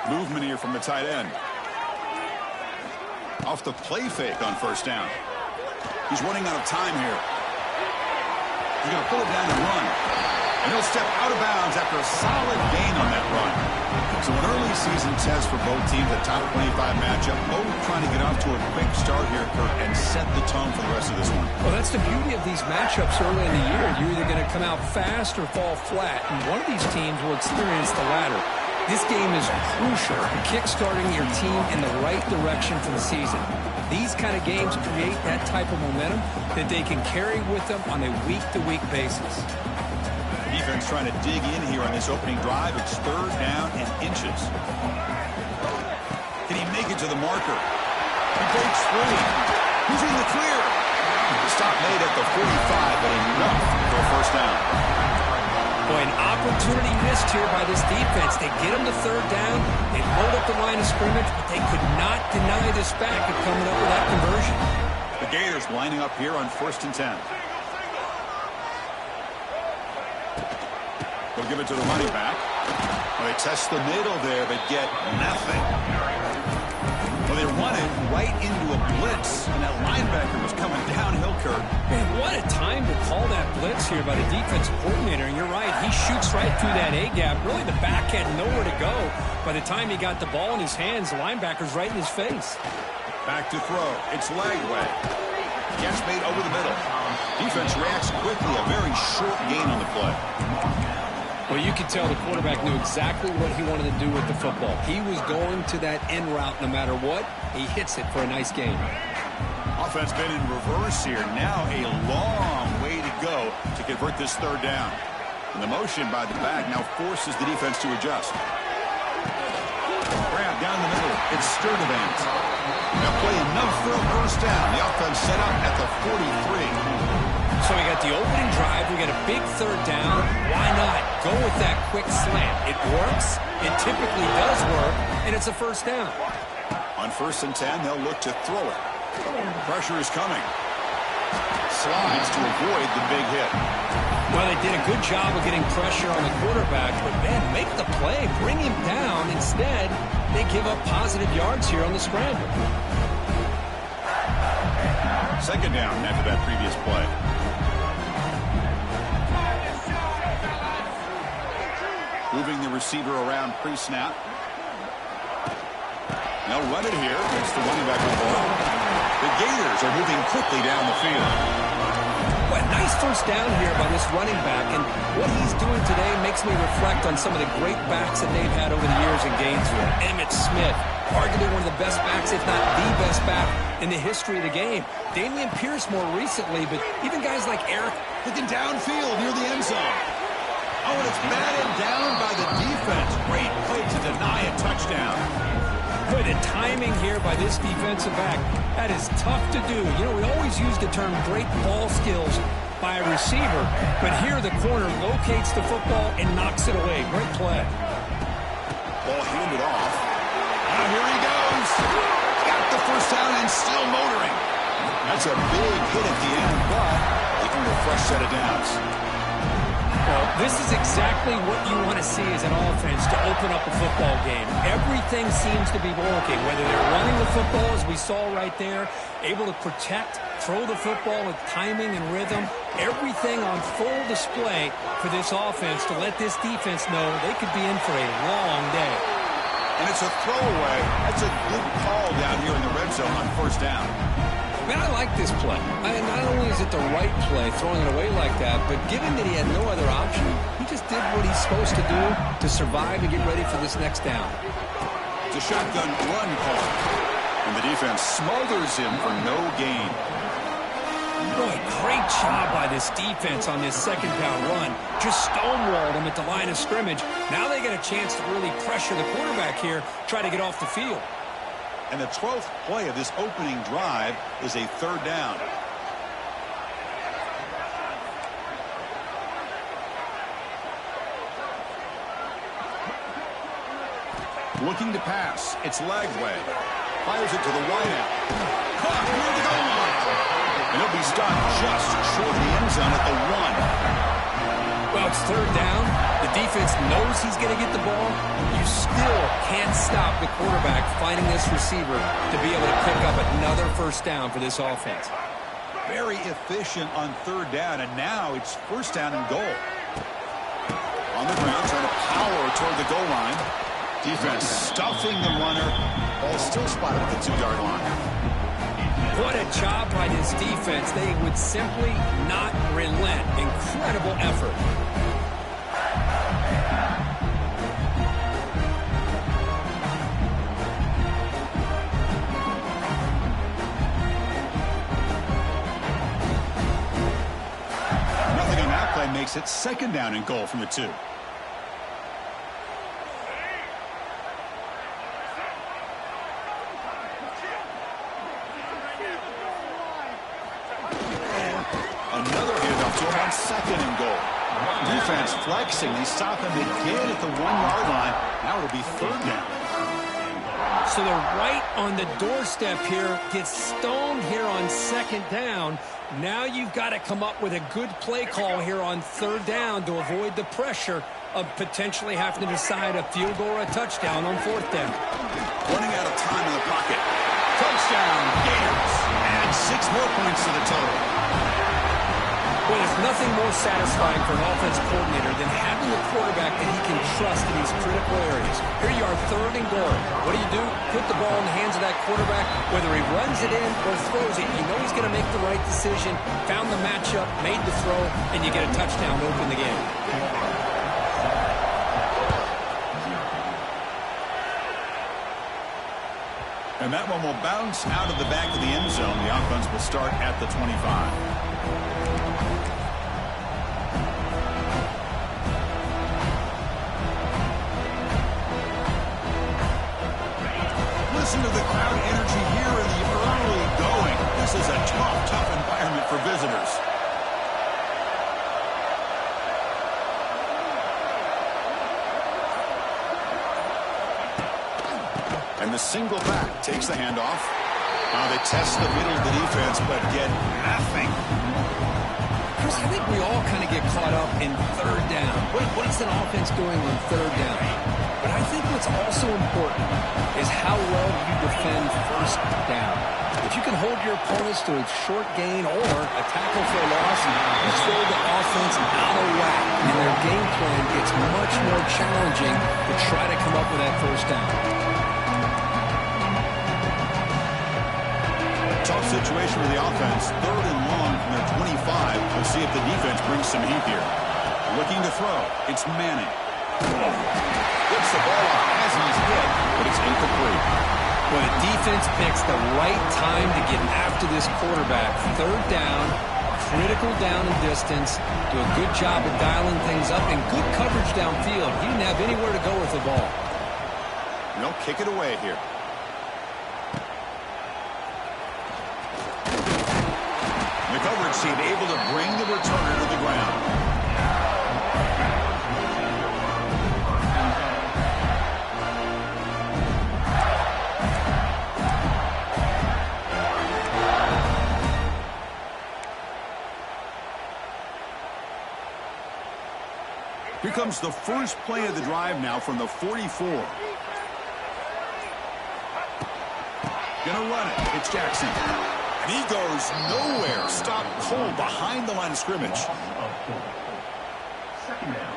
Movement here from the tight end. Off the play fake on first down. He's running out of time here. He's going to pull it down and run. And he'll step out of bounds after a solid gain on that run. So an early season test for both teams, a top 25 matchup. Both trying to get off to a quick start here, Kurt, and set the tone for the rest of this one. Well, that's the beauty of these matchups early in the year. You're either going to come out fast or fall flat. And one of these teams will experience the latter. This game is crucial for kickstarting your team in the right direction for the season. These kind of games create that type of momentum that they can carry with them on a week-to-week basis. Defense trying to dig in here on this opening drive. It's third down and inches. Can he make it to the marker? He breaks free. Who's in the clear? The stop made at the 45, but enough for a first down. Boy, an opportunity missed here by this defense. They get him to third down. They load up the line of scrimmage, but they could not deny this back of coming up with that conversion. The Gators lining up here on 1st and 10. They'll give it to the running back. Well, they test the middle there, but get nothing. Well, they run it right into a blitz, and that linebacker was coming downhill, Kurt. Man, what a time to call that blitz here by the defensive coordinator. And you're right, he shoots right through that A-gap. Really, the back had nowhere to go. By the time he got the ball in his hands, the linebacker's right in his face. Back to throw. It's Lagway. Catch made over the middle. Defense reacts quickly. A very short gain on the play. Well, you can tell the quarterback knew exactly what he wanted to do with the football. He was going to that end route no matter what. He hits it for a nice gain. Offense been in reverse here. Now a long way to go to convert this third down. And the motion by the back now forces the defense to adjust. Grab down the middle. It's Sturdivant. Now play enough for a first down. The offense set up at the 43. So we got the opening drive. We got a big third down. Why not go with that quick slant? It works. It typically does work. And it's a first down. On 1st and 10, they'll look to throw it. Pressure is coming. Slides to avoid the big hit. Well, they did a good job of getting pressure on the quarterback. But, man, make the play. Bring him down. Instead, they give up positive yards here on the scramble. Second down after that previous play. Moving the receiver around pre-snap. Now run it here. It's the running back with the ball. The Gators are moving quickly down the field. Well, nice first down here by this running back. And what he's doing today makes me reflect on some of the great backs that they've had over the years in Gainesville. Emmitt Smith, arguably one of the best backs, if not the best back in the history of the game. Damian Pierce more recently, but even guys like Eric looking downfield near the end zone. Oh, and it's batted down by the defense. Great play to deny a touchdown. Boy, the timing here by this defensive back, that is tough to do. You know, we always use the term great ball skills by a receiver, but here the corner locates the football and knocks it away. Great play. Ball handed off. Now here he goes. Got the first down and still motoring. That's a big hit at the end, but they earned a fresh set of downs. Well, this is exactly what you want to see as an offense to open up a football game. Everything seems to be working, whether they're running the football, as we saw right there, able to protect, throw the football with timing and rhythm, everything on full display for this offense to let this defense know they could be in for a long day. And it's a throwaway. That's a good call down here in the red zone on first down. Man, I like this play. Not only is it the right play, throwing it away like that, but given that he had no other option, he just did what he's supposed to do to survive and get ready for this next down. It's a shotgun run call. And the defense smothers him for no gain. Boy, great job by this defense on this second down run. Just stonewalled him at the line of scrimmage. Now they get a chance to really pressure the quarterback here, try to get off the field. And the 12th play of this opening drive is a third down. Looking to pass. It's Lagway. Fires it to the wideout. Caught near the goal line. And he'll be stopped just short of the end zone at the 1. Well, Now it's third down. The defense knows he's going to get the ball. You still can't stop the quarterback finding this receiver to be able to pick up another first down for this offense. Very efficient on third down, and now it's first down and goal. On the ground, trying to power toward the goal line. Defense stuffing the runner. Ball still spotted at the 2-yard line. What a job by this defense. They would simply not relent. Incredible effort. Nothing on that play makes it second down and goal from the 2. Second and goal. Defense flexing. They stop him again at the 1-yard line. Now it'll be third down. So they're right on the doorstep here. Gets stoned here on second down. Now you've got to come up with a good play call here on third down to avoid the pressure of potentially having to decide a field goal or a touchdown on fourth down. Running out of time in the pocket. Touchdown, Gators. And 6 more points to the total. Well, there's nothing more satisfying for an offense coordinator than having a quarterback that he can trust in these critical areas. Here you are, third and goal. What do? Put the ball in the hands of that quarterback. Whether he runs it in or throws it, you know he's going to make the right decision. Found the matchup, made the throw, and you get a touchdown to open the game. And that one will bounce out of the back of the end zone. The offense will start at the 25. Listen to the crowd energy here in the early going. This is a tough environment for visitors. And the single back takes the handoff. They test the middle of the defense, but get nothing. Chris, I think we all kind of get caught up in third down. What is an offense doing on third down? But I think what's also important is how well you defend first down. If you can hold your opponents to a short gain or a tackle for a loss, you throw the offense out of whack, and their game plan gets much more challenging to try to come up with that first down. Tough situation for the offense. Third and long from their 25. We'll see if the defense brings some heat here. Looking to throw. It's Manning. Gets the ball off as he's hit, but it's incomplete. Well, the defense picks the right time to get after this quarterback. Third down, critical down and distance. Do a good job of dialing things up and good coverage downfield. He didn't have anywhere to go with the ball. They'll kick it away here. The coverage team able to bring the returner to the ground. Here comes the first play of the drive now from the 44. Gonna run it. It's Jackson. And he goes nowhere. Stopped cold behind the line of scrimmage. Second down.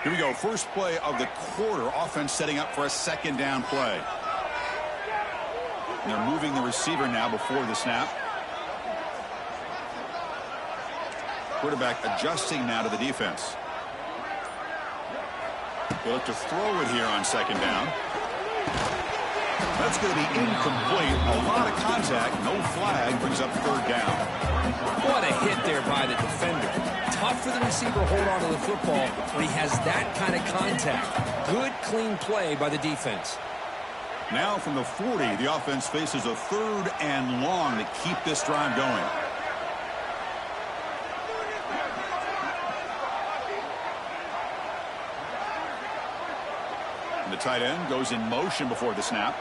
Here we go. First play of the quarter. Offense setting up for a second down play. And they're moving the receiver now before the snap. Quarterback adjusting now to the defense. They look to throw it here on second down. That's going to be incomplete. A lot of contact. No flag. Brings up third down. What a hit there by the defender. Tough for the receiver to hold on to the football when he has that kind of contact. Good, clean play by the defense. Now from the 40, the offense faces a 3rd and long to keep this drive going. And the tight end goes in motion before the snap.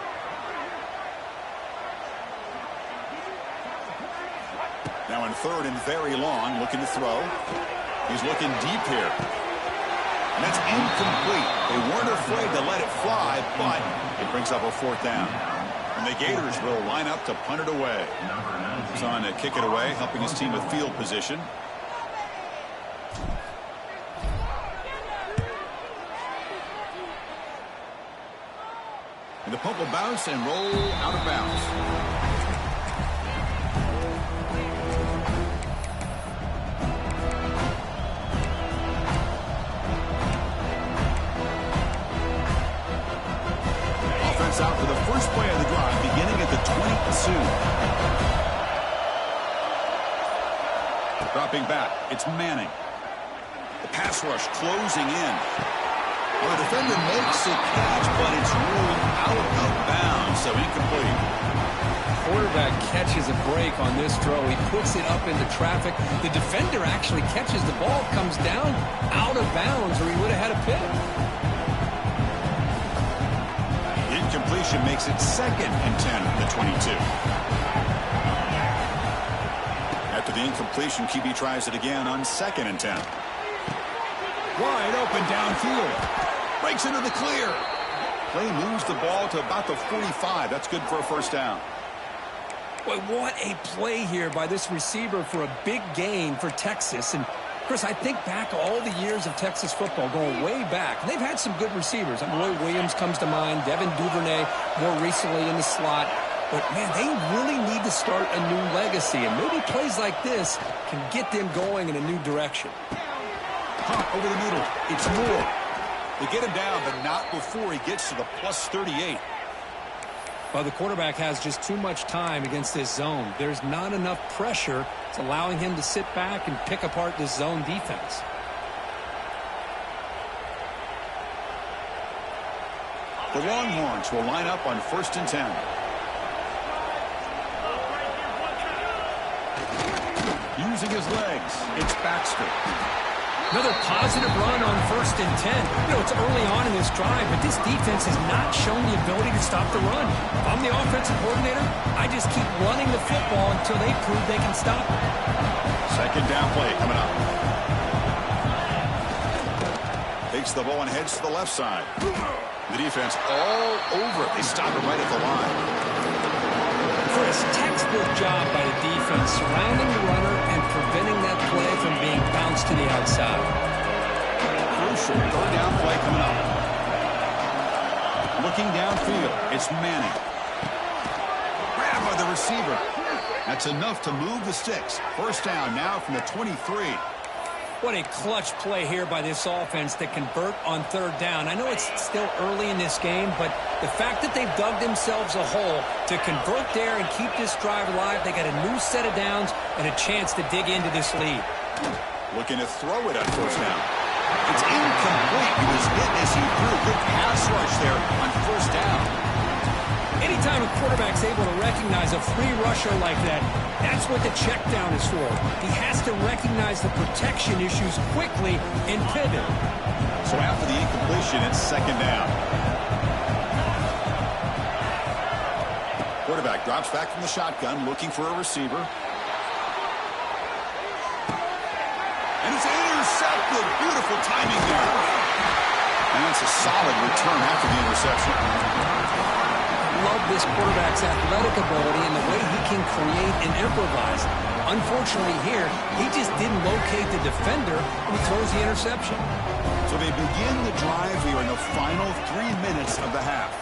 Now in 3rd and very long, looking to throw. He's looking deep here. And that's incomplete. They weren't afraid to let it fly, but it brings up a 4th down. And the Gators will line up to punt it away. He's on to kick it away, helping his team with field position. And the punt will bounce and roll out of bounds. Out for the first play of the drive, beginning at the 22. Dropping back, it's Manning. The pass rush closing in. Well, the defender makes a catch, but it's ruled out of bounds, so incomplete. Quarterback catches a break on this throw. He puts it up into traffic. The defender actually catches the ball, comes down out of bounds, or he would have had a pick. Completion makes it 2nd and 10 from the 22. After the incompletion, QB tries it again on 2nd and 10. Wide open downfield. Breaks into the clear. Play moves the ball to about the 45. That's good for a 1st down. Boy, what a play here by this receiver for a big gain for Texas. And Chris, I think back all the years of Texas football, going way back. They've had some good receivers. Roy Williams comes to mind, Devin Duvernay more recently in the slot. But, man, they really need to start a new legacy. And maybe plays like this can get them going in a new direction. Hot over the middle. It's Moore. They get him down, but not before he gets to the plus 38. Well, the quarterback has just too much time against this zone. There's not enough pressure. It's allowing him to sit back and pick apart this zone defense. The Longhorns will line up on 1st and 10. Using his legs, it's Baxter. Another positive run on 1st and 10. You know, it's early on in this drive, but this defense has not shown the ability to stop the run. If I'm the offensive coordinator, I just keep running the football until they prove they can stop it. 2nd down play coming up. Takes the ball and heads to the left side. The defense all over it. They stop it right at the line. Chris, textbook job by the defense surrounding the runner and preventing that play from being bounced to the outside. Crucial 3rd down play coming up. Looking downfield, it's Manning. Grab by the receiver. That's enough to move the sticks. 1st down now from the 23. What a clutch play here by this offense to convert on 3rd down. I know it's still early in this game, but the fact that they've dug themselves a hole to convert there and keep this drive alive, they got a new set of downs and a chance to dig into this lead. Looking to throw it on 1st down. It's incomplete. He was hit as he threw. Good pass rush there on 1st down. Anytime a quarterback's able to recognize a free rusher like that, that's what the check down is for. He has to recognize the protection issues quickly and pivot. So after the incompletion, it's 2nd down. Quarterback drops back from the shotgun, looking for a receiver. And it's intercepted. Beautiful timing there. And it's a solid return after the interception. Love this quarterback's athletic ability and the way he can create and improvise. Unfortunately here, he just didn't locate the defender and he throws the interception. So they begin the drive here in the final 3 minutes of the half.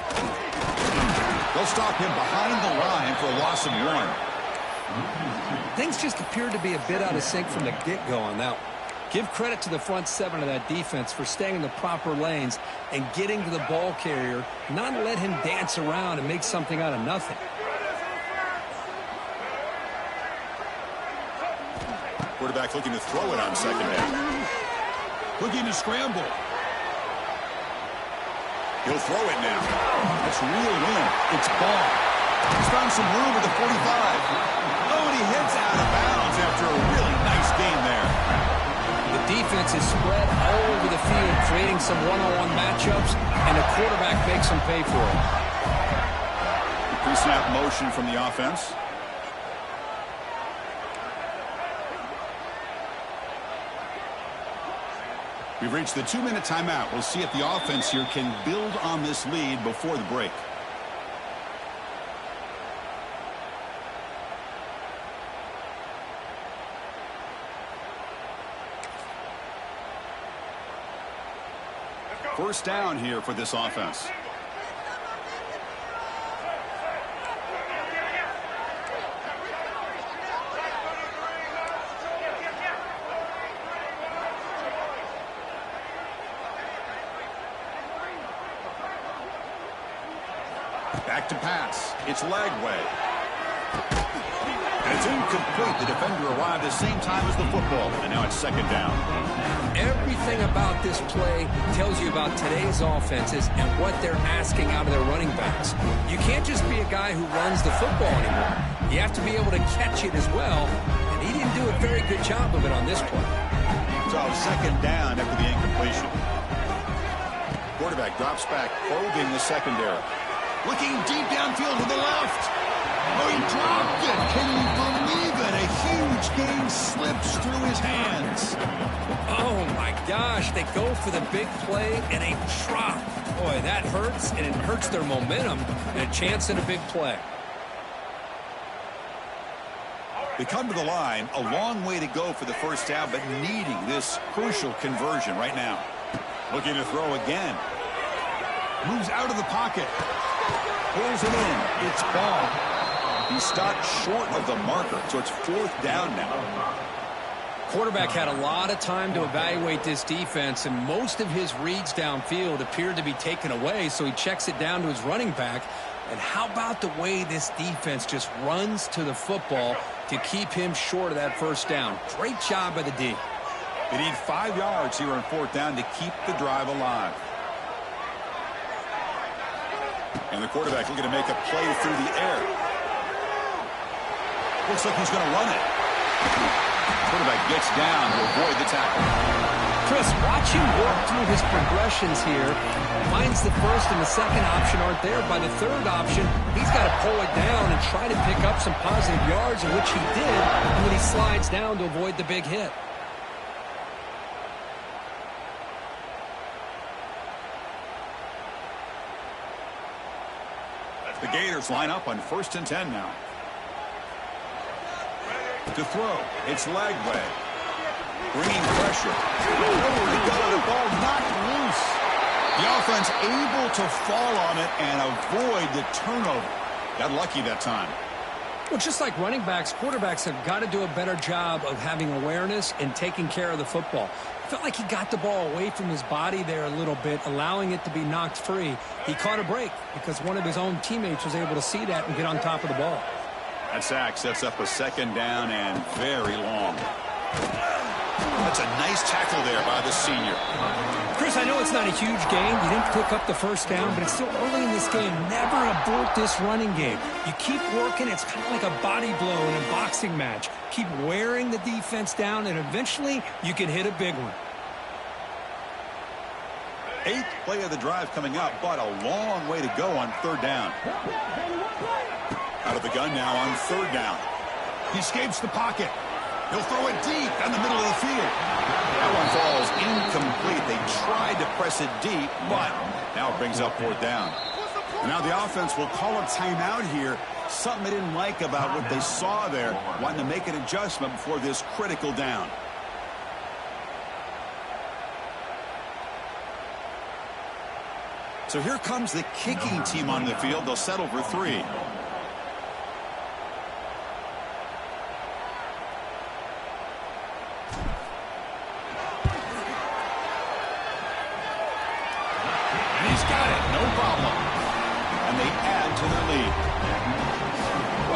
They'll stop him behind the line for a loss of 1. Things just appeared to be a bit out of sync from the get-go on that one. Give credit to the front 7 of that defense for staying in the proper lanes and getting to the ball carrier, not let him dance around and make something out of nothing. Quarterback looking to throw it on 2nd down. Looking to scramble. He'll throw it now. That's reeled in. It's ball. He's found some room at the 45. Oh, and he hits out of bounds after a really nice gain there. The defense is spread all over the field, creating some one-on-one matchups, and the quarterback makes them pay for it. Pre-snap motion from the offense. We've reached the 2-minute timeout. We'll see if the offense here can build on this lead before the break. First down here for this offense. Back to pass. It's Lagway. And it's incomplete. The defender arrived at the same time as the football. And now it's second down. Everything about this play tells you about today's offenses and what they're asking out of their running backs. You can't just be a guy who runs the football anymore. You have to be able to catch it as well. And he didn't do a very good job of it on this play. So second down after the incompletion. Quarterback drops back, probing the secondary. Looking deep downfield to the left. Oh, he dropped it. Can you believe it? A huge gain slips through his hands. Oh, my gosh. They go for the big play and a drop. Boy, that hurts, and it hurts their momentum and a chance at a big play. They come to the line, a long way to go for the first down, but needing this crucial conversion right now. Looking to throw again. Moves out of the pocket. Pulls it in. It's ball. He stopped short of the marker, so it's fourth down now. Quarterback had a lot of time to evaluate this defense, and most of his reads downfield appeared to be taken away, so he checks it down to his running back. And how about the way this defense just runs to the football to keep him short of that first down? Great job by the D. They need 5 yards here on fourth down to keep the drive alive. And the quarterback looking to make a play through the air. Looks like he's going to run it. Quarterback gets down to avoid the tackle. Chris, watch him work through his progressions here. Finds the first and the second option aren't there. By the third option, he's got to pull it down and try to pick up some positive yards, in which he did, and then he slides down to avoid the big hit. The Gators line up on 1st and 10 now. To throw, it's Lagway. Bringing pressure. Over to go, the ball knocked loose. The offense able to fall on it and avoid the turnover. Got lucky that time. Well, just like running backs, quarterbacks have got to do a better job of having awareness and taking care of the football. Felt like he got the ball away from his body there a little bit, allowing it to be knocked free. He caught a break because one of his own teammates was able to see that and get on top of the ball. That sack sets up a second down and very long. That's a nice tackle there by the senior. Chris, I know it's not a huge gain. You didn't pick up the first down, but it's still early in this game. Never abort this running game. You keep working. It's kind of like a body blow in a boxing match. Keep wearing the defense down, and eventually you can hit a big one. 8th play of the drive coming up, but a long way to go on third down. Out of the gun now on third down. He escapes the pocket. He'll throw it deep down the middle of the field. That one falls incomplete. They tried to press it deep, but now it brings up fourth down. And now the offense will call a timeout here. Something they didn't like about what they saw there. Wanting to make an adjustment before this critical down. So here comes the kicking team on the field. They'll settle for 3.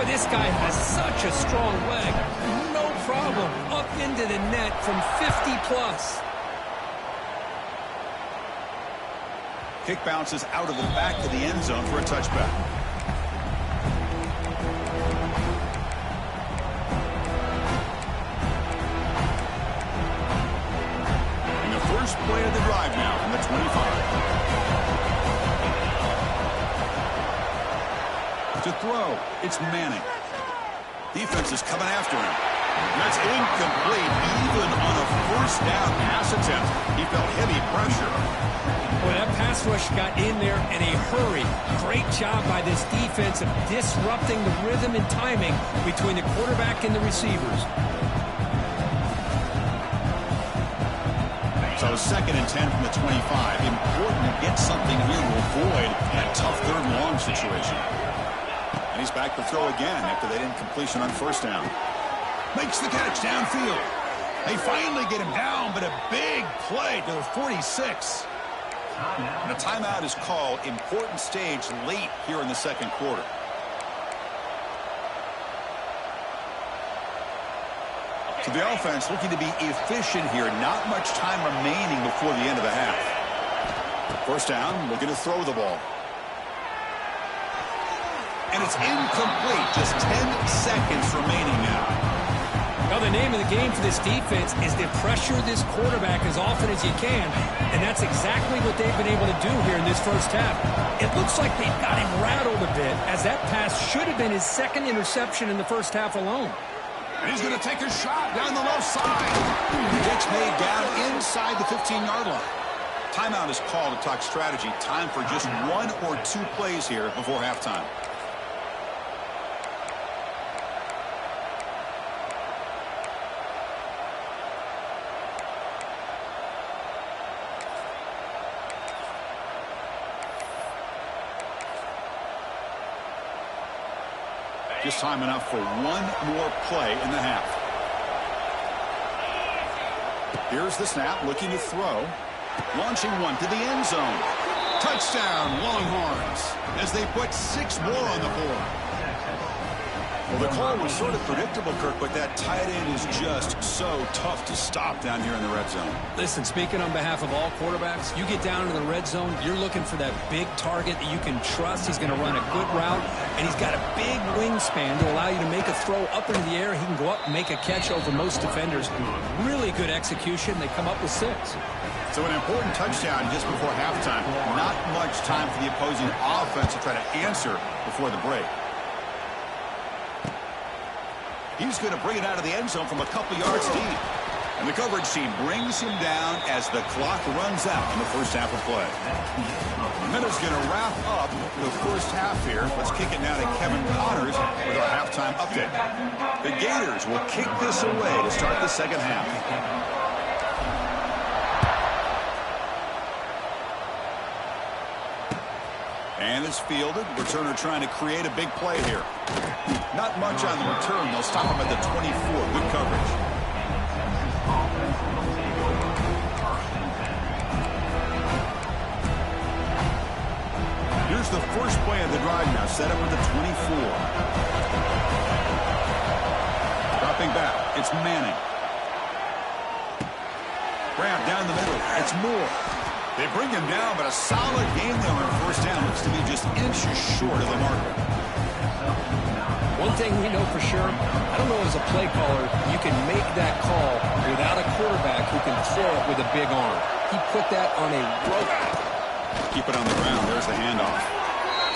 This guy has such a strong leg. No problem. Up into the net from 50 plus. Kick bounces out of the back of the end zone for a touchback. And the first play of the drive now from the 25. To throw, it's Manning. Defense is coming after him. That's incomplete. Even on a first down pass attempt, he felt heavy pressure. Well, that pass rush got in there in a hurry. Great job by this defense of disrupting the rhythm and timing between the quarterback and the receivers. So 2nd and 10 from the 25. Important to get something here to avoid that tough 3rd and long situation. And he's back to throw again after that incompletion on first down. Makes the catch downfield. They finally get him down, but a big play to the 46. And a timeout is called. Important stage late here in the 2nd quarter. So the offense looking to be efficient here. Not much time remaining before the end of the half. First down, looking to throw the ball. And it's incomplete. Just 10 seconds remaining now. Now, the name of the game for this defense is to pressure this quarterback as often as you can, and that's exactly what they've been able to do here in this first half. It looks like they've got him rattled a bit, as that pass should have been his 2nd interception in the first half alone. And he's going to take a shot down the left side. Gets made down inside the 15-yard line. Timeout is called to talk strategy. Time for just 1 or 2 plays here before halftime. Just time enough for 1 more play in the half. Here's the snap, looking to throw. Launching one to the end zone. Touchdown, Longhorns, as they put 6 more on the board. Well, the call was sort of predictable, Kirk, but that tight end is just so tough to stop down here in the red zone. Listen, speaking on behalf of all quarterbacks, you get down into the red zone, you're looking for that big target that you can trust. He's going to run a good route, and he's got a big wingspan to allow you to make a throw up into the air. He can go up and make a catch over most defenders. Really good execution. They come up with 6. So an important touchdown just before halftime. Not much time for the opposing offense to try to answer before the break. He's going to bring it out of the end zone from a couple yards deep. And the coverage team brings him down as the clock runs out in the first half of play. And then it's going to wrap up the first half here. Let's kick it now to Kevin Connors with our halftime update. The Gators will kick this away to start the second half. And it's fielded. Returner trying to create a big play here. Not much on the return. They'll stop him at the 24. Good coverage. Here's the first play of the drive now. Set up with the 24. Dropping back. It's Manning. Grab down the middle. It's Moore. They bring him down, but a solid game there on first down. Looks to be just inches short of the marker. One thing we know for sure, I don't know as a play caller, you can make that call without a quarterback who can throw it with a big arm. He put that on a rope. Keep it on the ground. There's the handoff.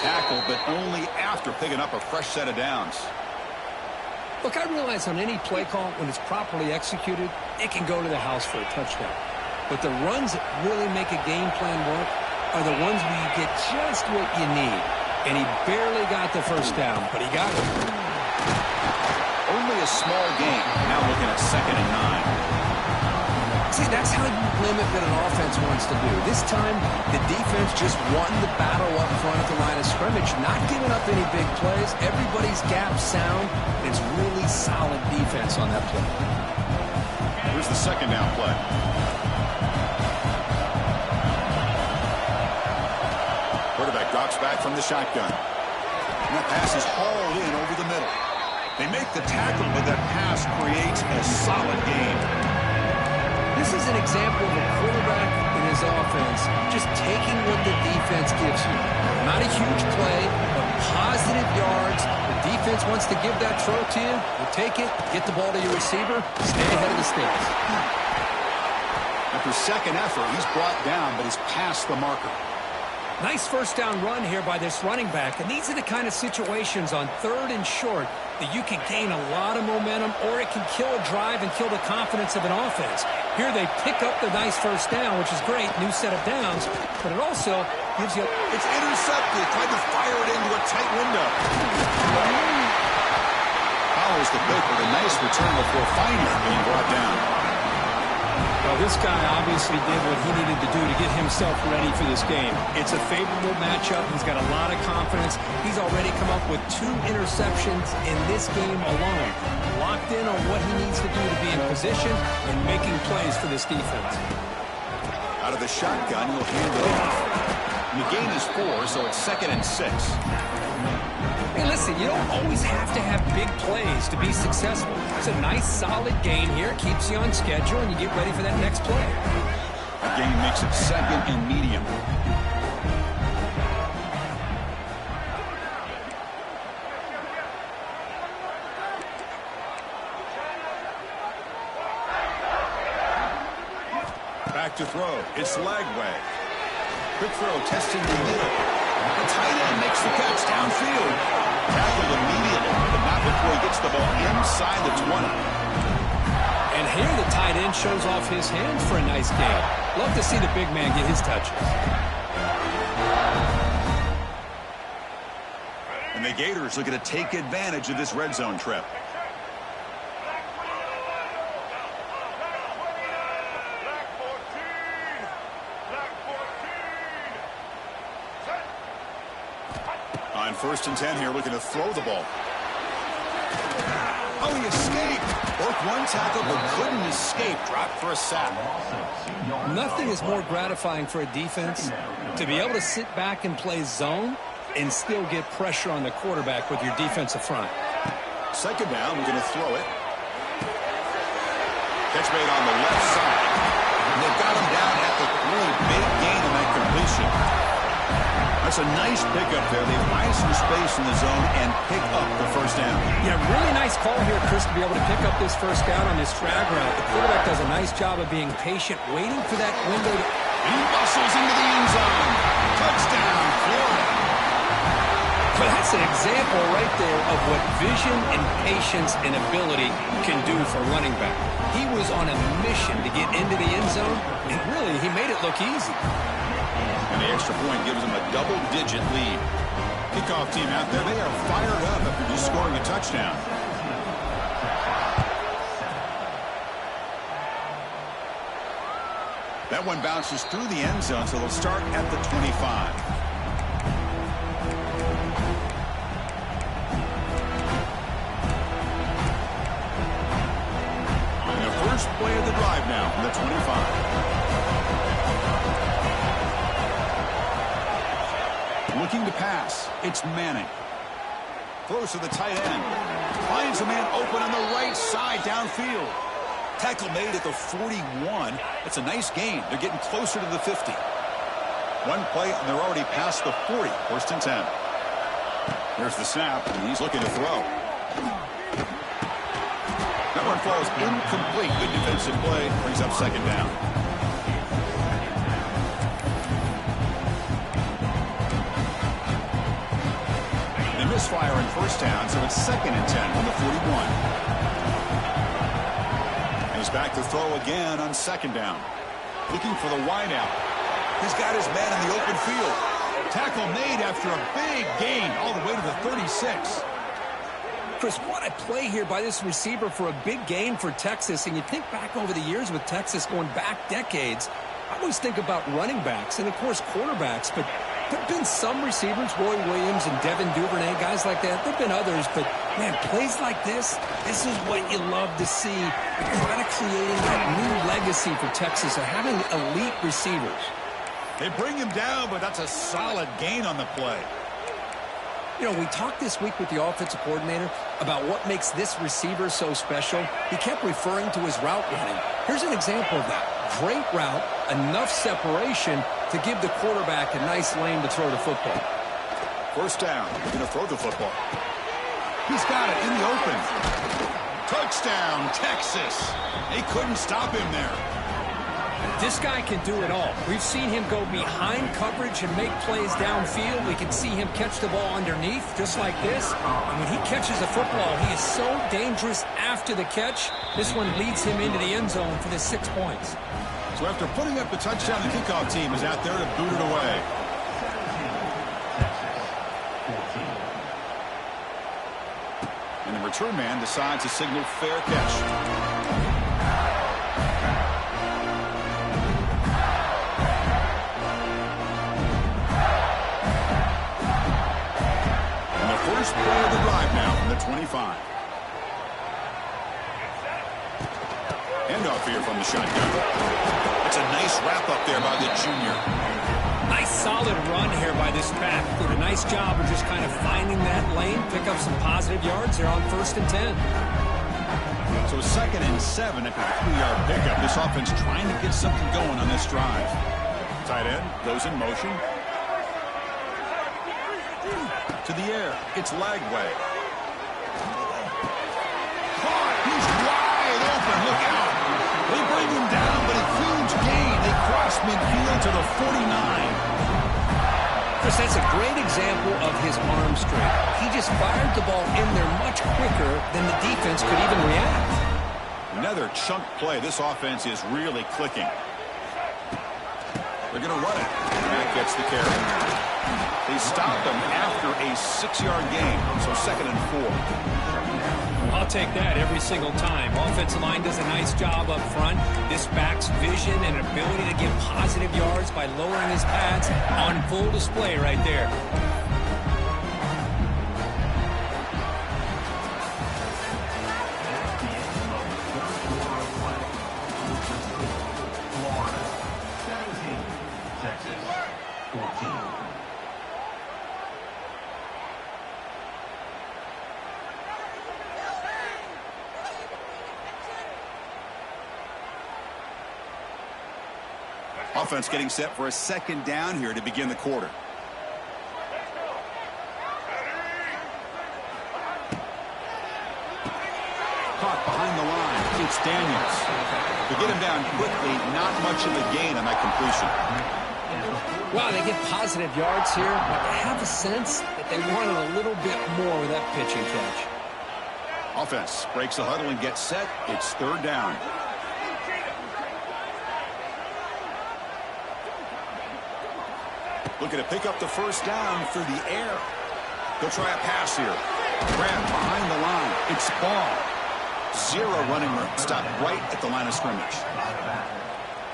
Tackle, but only after picking up a fresh set of downs. Look, I realize on any play call, when it's properly executed, it can go to the house for a touchdown. But the runs that really make a game plan work are the ones where you get just what you need. And he barely got the first down, but he got it. Only a small gain. Now looking at 2nd and 9. See, that's how you limit what an offense wants to do. This time, the defense just won the battle up front at the line of scrimmage, not giving up any big plays. Everybody's gap sound. It's really solid defense on that play. Here's the second down play. Quarterback drops back from the shotgun. And that pass is hauled in over the middle. They make the tackle, but that pass creates a solid gain. This is an example of a quarterback in a his offense, just taking what the defense gives you. Not a huge play, but positive yards. The defense wants to give that throw to you. You take it, get the ball to your receiver, stay ahead of the sticks. After second effort, he's brought down, but he's past the marker. Nice first down run here by this running back, and these are the kind of situations on 3rd and short that you can gain a lot of momentum, or it can kill a drive and kill the confidence of an offense. Here they pick up the nice first down, which is great, new set of downs, but it also gives you... It's intercepted, tried to fire it into a tight window. Follows the pick with a nice return before finally being brought down. Well, this guy obviously did what he needed to do to get himself ready for this game. It's a favorable matchup. He's got a lot of confidence. He's already come up with 2 interceptions in this game alone. Locked in on what he needs to do to be in position and making plays for this defense. Out of the shotgun, he'll hand it off. And the gain is 4, so it's 2nd and 6. Hey, listen, you don't always have to have big plays to be successful. It's a nice, solid gain here. Keeps you on schedule, and you get ready for that next play. The gain makes it 2nd and medium. Back to throw. It's Lagway. Quick throw, testing the middle. The tight end makes the catch downfield. Tackled immediately, but not before he gets the ball inside the 20. And here the tight end shows off his hands for a nice gain. Love to see the big man get his touches. And the Gators looking to take advantage of this red zone trip. On 1st and 10 here, looking to throw the ball. Oh, he escaped. Broke one tackle, but couldn't escape. Dropped for a sack. Nothing is more gratifying for a defense to be able to sit back and play zone and still get pressure on the quarterback with your defensive front. 2nd down, we're going to throw it. Catch made on the left side. And they've got him down at the 3. Big gain on that completion. That's a nice pickup there. They find some space in the zone and pick up the first down. Yeah, really nice call here, Chris, to be able to pick up this first down on this drag route. The quarterback does a nice job of being patient, waiting for that window to... He muscles into the end zone. Touchdown, Florida. But that's an example right there of what vision and patience and ability can do for running back. He was on a mission to get into the end zone, and really, he made it look easy. And the extra point gives them a double-digit lead. Kickoff team out there, they are fired up after just scoring a touchdown. That one bounces through the end zone, so they'll start at the 25. And the first play of the drive now from the 25. Looking to pass. It's Manning. Throws to the tight end. Finds a man open on the right side downfield. Tackle made at the 41. It's a nice gain. They're getting closer to the 50. One play, and they're already past the 40. 1st and 10. There's the snap, and he's looking to throw. That one falls incomplete. Good defensive play. Brings up 2nd down. Misfire in 1st down, so it's 2nd and 10 from the 41. And he's back to throw again on 2nd down. Looking for the wideout. He's got his man in the open field. Tackle made after a big gain all the way to the 36. Chris, what a play here by this receiver for a big gain for Texas. And you think back over the years with Texas going back decades, I always think about running backs and, of course, quarterbacks, but there have been some receivers, Roy Williams and Devin Duvernay, guys like that. There have been others, but, man, plays like this is what you love to see. Kind of creating that new legacy for Texas of having elite receivers. They bring him down, but that's a solid gain on the play. You know, we talked this week with the offensive coordinator about what makes this receiver so special. He kept referring to his route running. Here's an example of that. Great route, enough separation to give the quarterback a nice lane to throw the football. First down. He's going to throw the football. He's got it in the open. Touchdown, Texas. They couldn't stop him there. This guy can do it all. We've seen him go behind coverage and make plays downfield. We can see him catch the ball underneath, just like this. And when he catches the football, he is so dangerous after the catch. This one leads him into the end zone for the 6 points. So after putting up the touchdown, the kickoff team is out there to boot it away. And the return man decides to signal fair catch. First play of the drive now from the 25. Handoff here from the shotgun. It's a nice wrap up there by the junior. Nice solid run here by this back. Did a nice job of just kind of finding that lane, pick up some positive yards there on 1st and 10. So 2nd and 7 after the 3-yard pickup. This offense trying to get something going on this drive. Tight end goes in motion. To the air. It's Lagway. Caught. He's wide open. Look out. They bring him down, but a huge gain. They cross midfield to the 49. Chris, that's a great example of his arm strength. He just fired the ball in there much quicker than the defense could even react. Another chunk play. This offense is really clicking. They're going to run it. That gets the carry. They stopped them after a 6-yard gain, so 2nd and 4. I'll take that every single time. Offensive line does a nice job up front. This back's vision and ability to get positive yards by lowering his pads on full display right there. Offense getting set for a 2nd down here to begin the quarter. Caught behind the line. It's Daniels. To get him down quickly, not much of a gain on that completion. Wow, they get positive yards here, but I have a sense that they wanted a little bit more with that pitching catch. Offense breaks the huddle and gets set. It's 3rd down. Looking to pick up the first down through the air. They'll try a pass here. Grab behind the line. It's ball. 0 running room. Stop right at the line of scrimmage.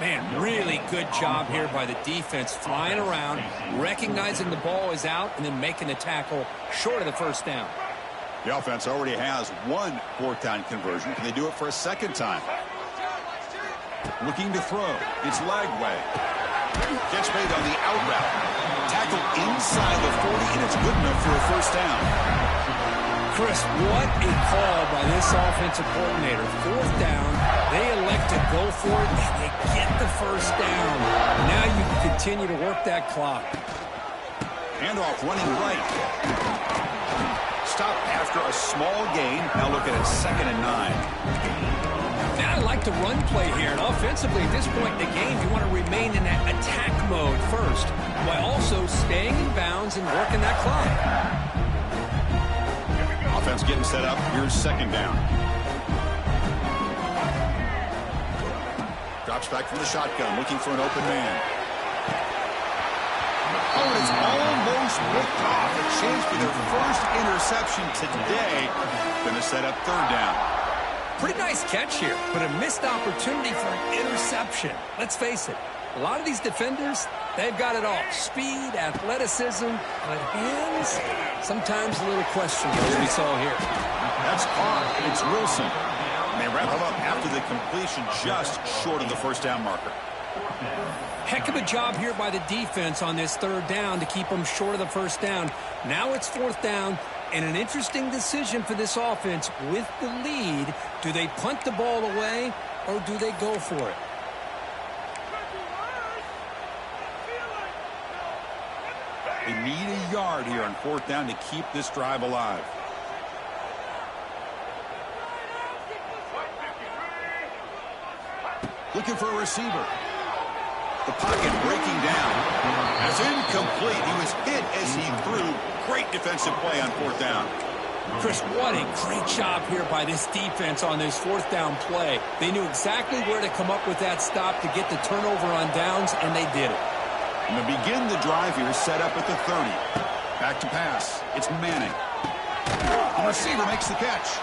Man, really good job here by the defense, flying around, recognizing the ball is out, and then making the tackle short of the first down. The offense already has 1 4th down conversion. Can they do it for a 2nd time? Looking to throw. It's Lagway. Gets made on the out route. Tackle inside the 40, and it's good enough for a first down. Chris, what a call by this offensive coordinator. 4th down, they elect to go for it, and they get the first down. Now you can continue to work that clock. Handoff running right. Stop after a small gain. Now look at it, 2nd and 9. Now I like the run play here, and offensively at this point in the game, you want to remain in that attack mode first, while also staying in bounds and working that clock. Offense getting set up. Here's 2nd down. Drops back from the shotgun, looking for an open man. Oh, it's almost picked off. A chance for their first interception today. Going to set up 3rd down. Pretty nice catch here, but a missed opportunity for an interception. Let's face it, a lot of these defenders, they've got it all. Speed, athleticism, but hands, sometimes a little questionable, as we saw here. That's caught. It's Wilson. And they wrap him up after the completion just short of the first down marker. Heck of a job here by the defense on this 3rd down to keep them short of the first down. Now it's 4th down. And an interesting decision for this offense with the lead. Do they punt the ball away or do they go for it? They need a yard here on 4th down to keep this drive alive. Looking for a receiver. The pocket breaking down. It's incomplete. He was hit as he threw. Great defensive play on 4th down. Chris, what a great job here by this defense on this 4th down play. They knew exactly where to come up with that stop to get the turnover on downs, and they did it. And to begin the drive here, set up at the 30. Back to pass. It's Manning. The receiver makes the catch.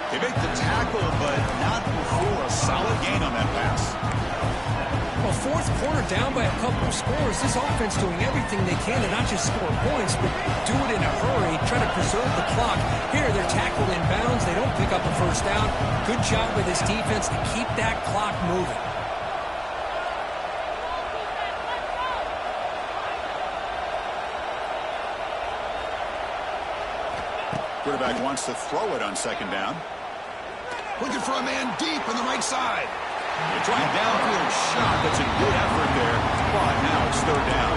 They make the tackle, but not before a solid gain on that pass. Well, 4th quarter down by a couple of scores. This offense doing everything they can to not just score points, but do it in a hurry, try to preserve the clock. Here, they're tackled in bounds. They don't pick up a 1st down. Good job by this defense to keep that clock moving. Quarterback wants to throw it on 2nd down. Looking for a man deep on the right side. A drive downfield shot. That's a good effort there. But now it's 3rd down.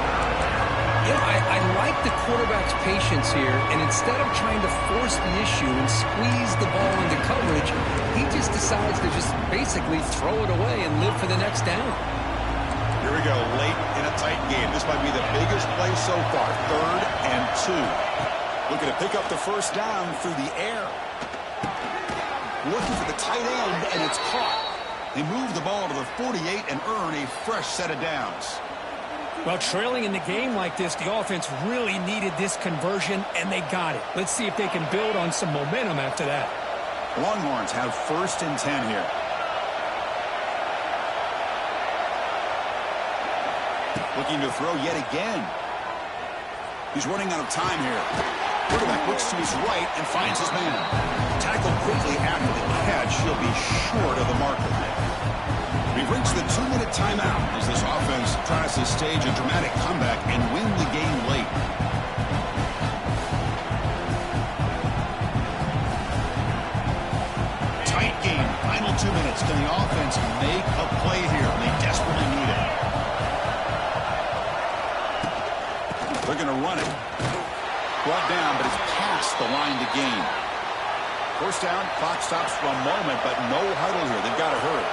You know, I like the quarterback's patience here, and instead of trying to force the issue and squeeze the ball into coverage, he just decides to just basically throw it away and live for the next down. Here we go, late in a tight game. This might be the biggest play so far. 3rd and 2. Looking to pick up the 1st down through the air. Looking for the tight end, and it's caught. They move the ball to the 48 and earn a fresh set of downs. Well, trailing in the game like this, the offense really needed this conversion, and they got it. Let's see if they can build on some momentum after that. Longhorns have 1st and 10 here. Looking to throw yet again. He's running out of time here. Quarterback looks to his right and finds his man. Tackled quickly after the catch. He'll be short of the marker. We've reached the 2-minute timeout as this offense tries to stage a dramatic comeback and win the game late. Tight game. Final 2 minutes. Can the offense make a play here? They desperately need it. They're going to run it. Brought down, but it's past the line to gain. 1st down, clock stops for a moment, but no huddle here. They've got to hurry.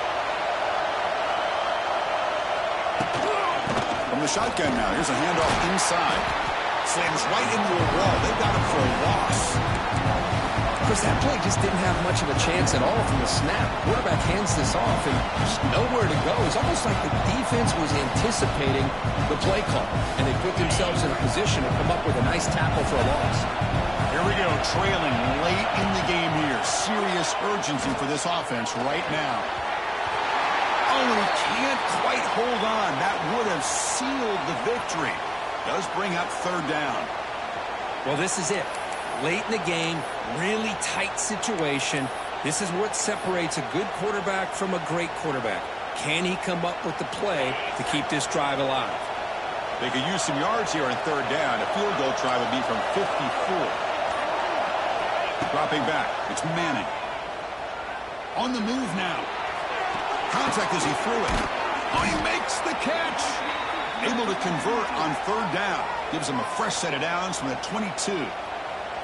From the shotgun now, here's a handoff inside. Slams right into a wall. They've got him for a loss. Chris, that play just didn't have much of a chance at all from the snap. Quarterback hands this off and just nowhere to go. It's almost like the defense was anticipating the play call, and they put themselves in a position to come up with a nice tackle for a loss. Here we go, trailing late in the game here. Serious urgency for this offense right now. Oh, he can't quite hold on. That would have sealed the victory. Does bring up 3rd down. Well, this is it. Late in the game, really tight situation. This is what separates a good quarterback from a great quarterback. Can he come up with the play to keep this drive alive? They could use some yards here on 3rd down. A field goal try would be from 54. Dropping back. It's Manning. On the move now. Contact as he threw it. Oh, he makes the catch. Able to convert on 3rd down. Gives him a fresh set of downs from the 22.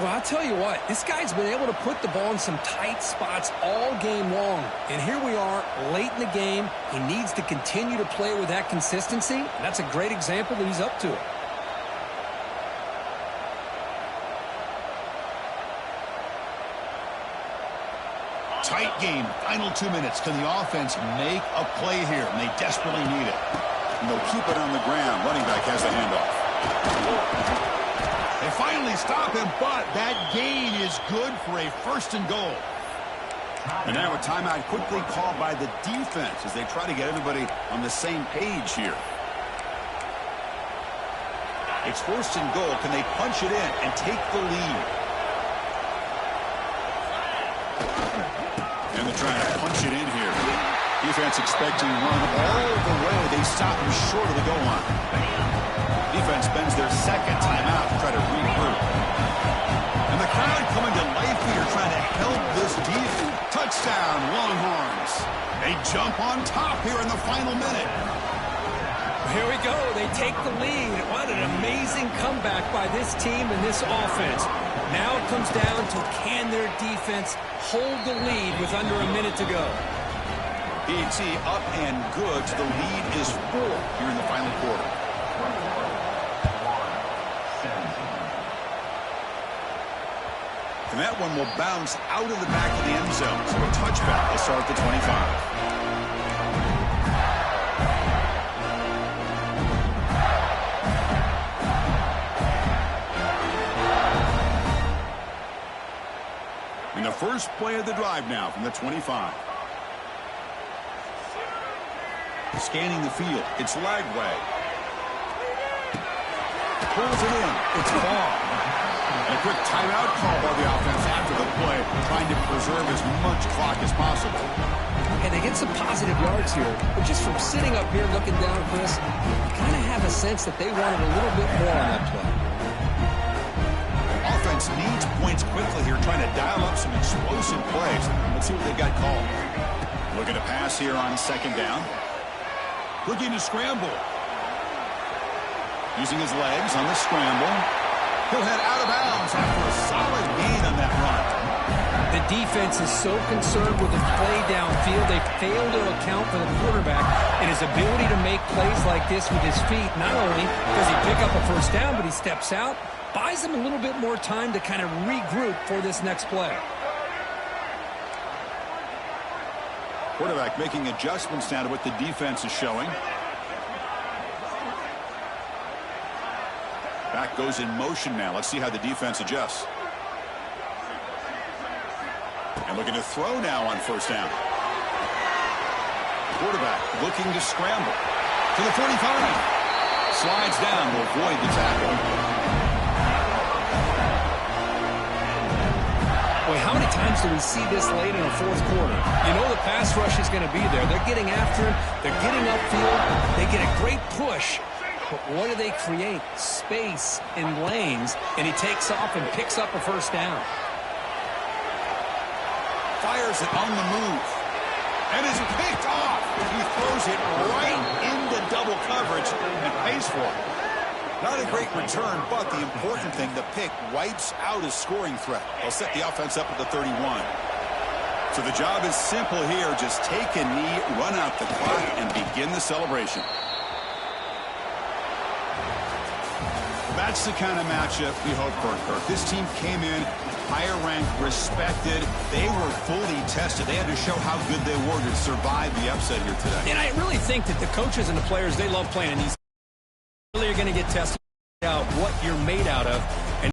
Well, I'll tell you what, this guy's been able to put the ball in some tight spots all game long. And here we are, late in the game. He needs to continue to play with that consistency. And that's a great example that he's up to it. Tight game, final 2 minutes. Can the offense make a play here? And they desperately need it. And they'll keep it on the ground. Running back has the handoff. They finally stop him, but that gain is good for a 1st and goal. And now a timeout quickly called by the defense as they try to get everybody on the same page here. It's 1st and goal. Can they punch it in and take the lead? And they're trying to punch it in here. Defense expecting to run all the way. They stop him short of the goal line. Defense spends their 2nd timeout to try to regroup. And the crowd coming to life here trying to help this defense. Touchdown, Longhorns. They jump on top here in the final minute. Here we go. They take the lead. What an amazing comeback by this team and this offense. Now it comes down to can their defense hold the lead with under a minute to go. BT up and good. The lead is 4 here in the final quarter. And that one will bounce out of the back of the end zone. So a touchback will start the 25. And the first play of the drive now from the 25. Scanning the field. It's Lagway. Pulls it in. It's Ball. And a quick timeout call by the offense after the play, trying to preserve as much clock as possible. And they get some positive yards here, but just from sitting up here looking down, Chris, you kind of have a sense that they wanted a little bit more on that play. Offense needs points quickly here, trying to dial up some explosive plays. Let's see what they got called. Looking to pass here on second down. Looking to scramble. Using his legs on the scramble. He'll head out of bounds after a solid gain on that run. The defense is so concerned with the play downfield, they fail to account for the quarterback and his ability to make plays like this with his feet. Not only does he pick up a first down, but he steps out, buys him a little bit more time to kind of regroup for this next play. Quarterback making adjustments now to what the defense is showing. Back goes in motion now. Let's see how the defense adjusts. And looking to throw now on first down. Quarterback looking to scramble to the 45. Slides down to avoid the tackle. Boy, how many times do we see this late in a fourth quarter? You know the pass rush is going to be there. They're getting after him. They're getting upfield. They get a great push. But what do they create? Space in lanes. And he takes off and picks up a first down. Fires it on the move. And is picked off. He throws it right into double coverage and pays for it. Not a great return, but the important thing, the pick wipes out his scoring threat. They'll set the offense up at the 31. So the job is simple here. Just take a knee, run out the clock, and begin the celebration. That's the kind of matchup we hope for, Kirk. This team came in higher ranked, respected. They were fully tested. They had to show how good they were to survive the upset here today. And I really think that the coaches and the players, they love playing these. Really are going to get tested out what you're made out of